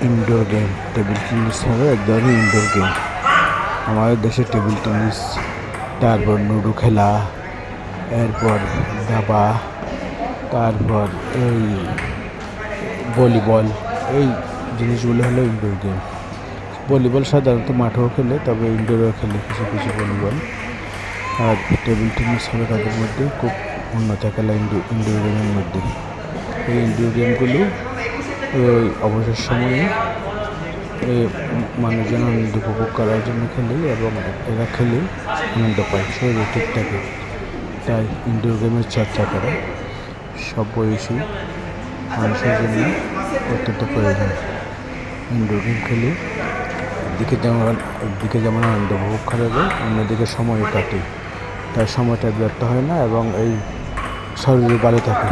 Indoor game. Table tennis হলো এক ধরনের ইনডোর গেম। আমাদের দেশে টেবিল টেনিস, তারপর লুডো খেলা, এরপর দাবা, তারপর এই ভলিবল, এই জিনিসগুলো হলো ইনডোর গেম। ভলিবল সাধারণত মাঠেও খেলে, তবে ইনডোরেও খেলে কিছু কিছু ভলিবল। আর টেবিল টেনিস হলো তাদের মধ্যে খুব উন্নত খেলা ইনডোর গেমের মধ্যে। এই ইনডোর গেমগুলো ওই অবসর সময়ে মানুষজন আনন্দ উপভোগ করার জন্য খেলে, এবং এরা খেলে আনন্দ পায়, শরীর ঠিক থাকে। তাই ইনডোর গেমের চর্চা করা সব বয়সী মানুষের জন্য অত্যন্ত প্রয়োজন। ইনডোর গেম খেলে একদিকে যেমন আনন্দ উপভোগ করা যায়, অন্যদিকে সময় কাটে, তার সময়টা ব্যর্থ হয় না এবং এই শরীর ভালো থাকে।